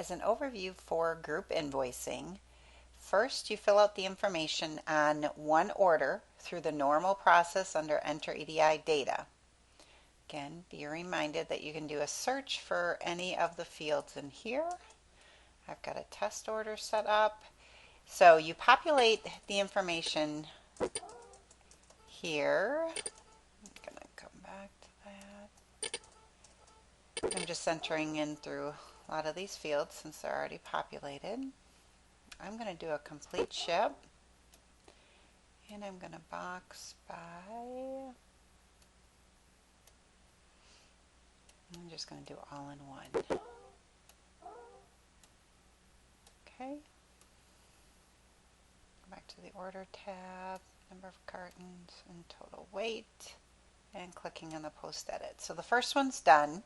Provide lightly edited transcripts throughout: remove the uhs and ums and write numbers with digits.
as an overview for group invoicing, first you fill out the information on one order through the normal process under Enter EDI Data. Again, be reminded that you can do a search for any of the fields in here. I've got a test order set up. So you populate the information here. I'm going to come back to that. I'm just entering in through a lot of these fields since they're already populated. I'm going to do a complete ship, and I'm going to box by. I'm just going to do all in one. Okay. Go back to the order tab, number of cartons and total weight, and clicking on the post edit. So the first one's done,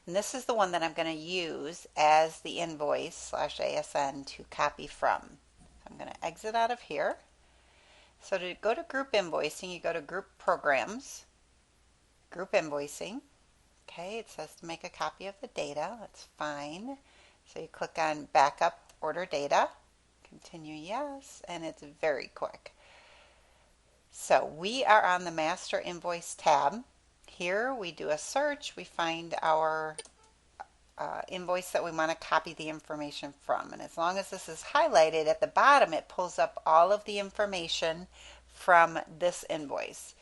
and this is the one that I'm going to use as the invoice /ASN to copy from. So I'm going to exit out of here. So to go to group invoicing, you go to group programs, group invoicing. Okay, it says to make a copy of the data. That's fine. So you click on backup order data, continue yes, and it's very quick. So we are on the master invoice tab. Here we do a search, we find our invoice that we want to copy the information from, and as long as this is highlighted at the bottom, it pulls up all of the information from this invoice.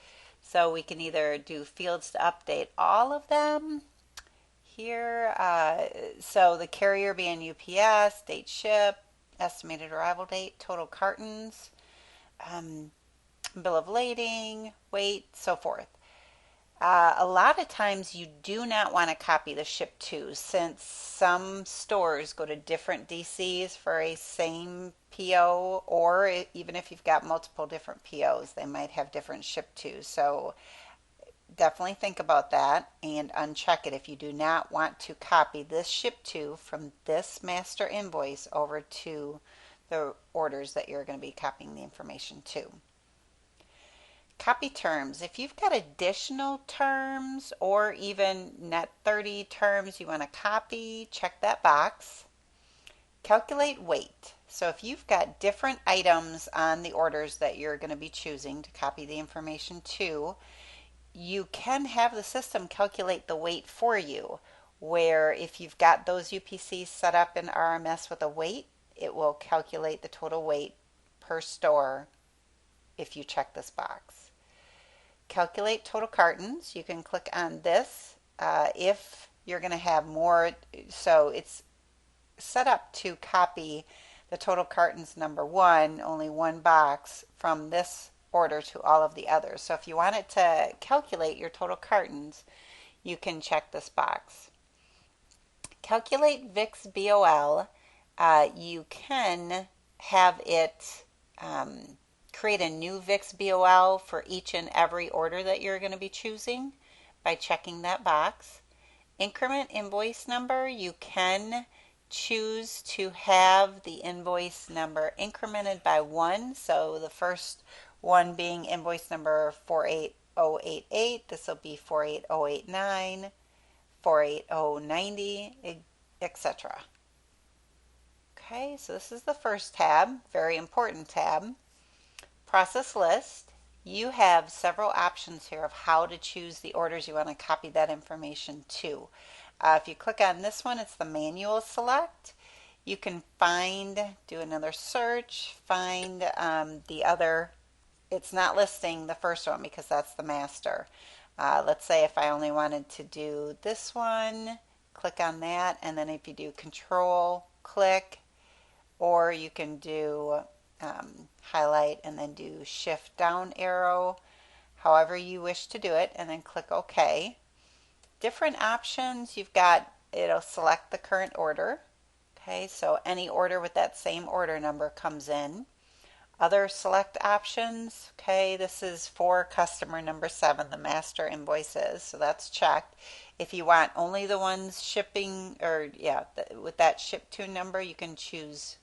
So we can either do fields to update all of them here, so the carrier being UPS, date ship, estimated arrival date, total cartons, bill of lading, weight, so forth. A lot of times you do not want to copy the ship to, since some stores go to different DCs for a same PO, or even if you've got multiple different POs, they might have different ship to. So definitely think about that and uncheck it if you do not want to copy this ship to from this master invoice over to the orders that you're going to be copying the information to. Copy terms. If you've got additional terms or even net 30 terms you want to copy, check that box. Calculate weight. So if you've got different items on the orders that you're going to be choosing to copy the information to, you can have the system calculate the weight for you, where if you've got those UPCs set up in RMS with a weight, it will calculate the total weight per store if you check this box. Calculate total cartons. You can click on this if you're going to have more. So it's set up to copy the total cartons number one, only one box, from this order to all of the others. So if you want it to calculate your total cartons, you can check this box. Calculate VIX BOL. You can have it create a new VIX BOL for each and every order that you're going to be choosing by checking that box. Increment invoice number. You can choose to have the invoice number incremented by one. So the first one being invoice number 48088. This will be 48089, 48090, etc. Okay, so this is the first tab, very important tab. Process list. You have several options here of how to choose the orders you want to copy that information to. If you click on this one, it's the manual select. You can do another search, find the other. It's not listing the first one because that's the master. Let's say if I only wanted to do this one, click on that, and then if you do control, click, or you can do highlight and then do shift down arrow, however you wish to do it, and then click OK. Different options you've got, it'll select the current order. Okay, so any order with that same order number comes in. Other select options, okay, this is for customer number 7, the master invoices, so that's checked. If you want only the ones shipping, or with that ship to number, you can choose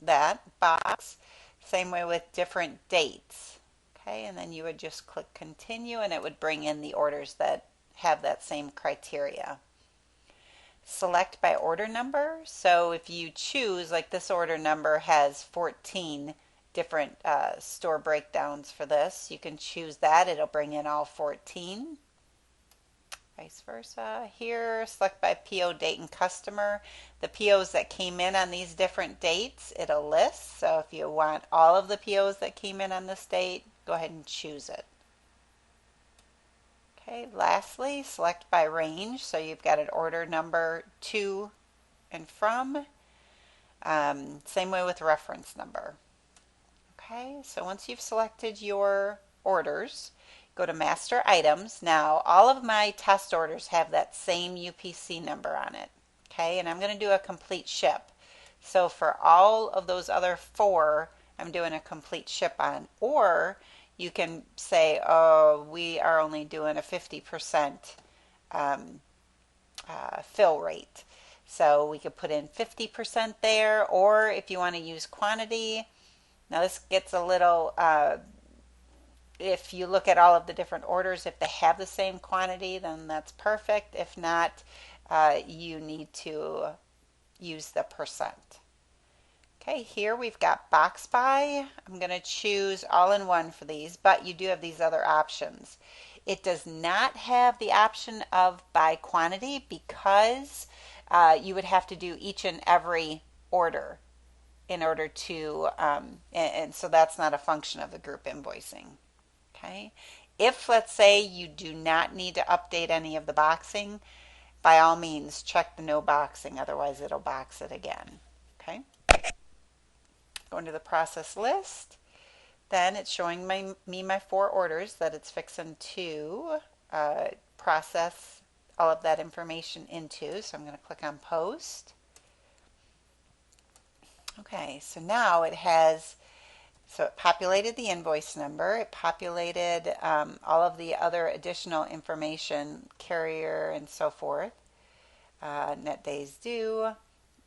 that box. Same way with different dates. Okay, and then you would just click continue and it would bring in the orders that have that same criteria. select by order number. So if you choose, like this order number has 14 different store breakdowns for this, you can choose that. It'll bring in all 14. Vice versa. Here, select by PO date and customer. The POs that came in on these different dates, it'll list. So if you want all of the POs that came in on this date, go ahead and choose it. Okay, lastly, select by range. So you've got an order number to and from. Same way with reference number. Okay, so once you've selected your orders, go to master items. Now, all of my test orders have that same UPC number on it. Okay, and I'm going to do a complete ship. So for all of those other 4, I'm doing a complete ship on. Or you can say, oh, we are only doing a 50% fill rate. So we could put in 50% there, or if you want to use quantity. Now this gets a little, if you look at all of the different orders, if they have the same quantity, then that's perfect. If not, you need to use the percent. Okay, here we've got box buy. I'm going to choose all-in-one for these, but you do have these other options. It does not have the option of by quantity because you would have to do each and every order in order to, and so that's not a function of the group invoicing. Okay, if let's say you do not need to update any of the boxing, by all means check the no boxing, otherwise it'll box it again. Okay, going to the process list, then it's showing me my 4 orders that it's fixing to process all of that information into. So I'm going to click on post. Okay, so now it has, so it populated the invoice number, it populated all of the other additional information, carrier and so forth, net days due.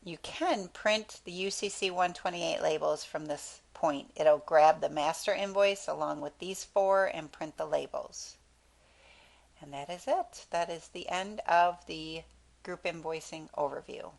You can print the UCC 128 labels from this point. It'll grab the master invoice along with these 4 and print the labels. And that is it. That is the end of the group invoicing overview.